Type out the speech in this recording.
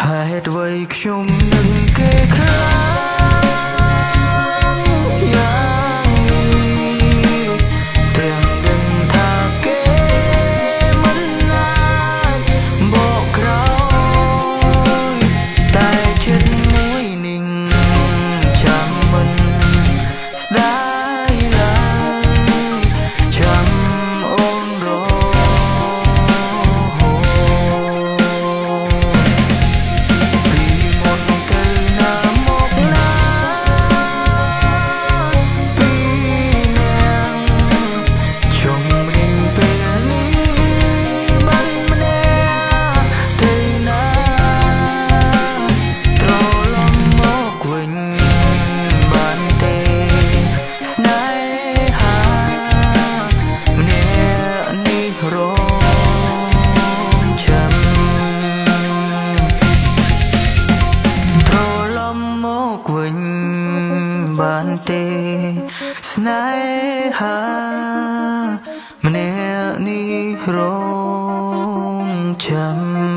ហេតុអ្វីខ្ញុំនឹងគេខ្លាំងយ៉ាងនេះទាំងដឹងថាគេមិនអាចបកក្រោយតែចិត្តមួយនឹងចាំមិនស្ដាយឡើយចាំអូនរបានទេស្នេហាម្នាក់នេះរងចាំ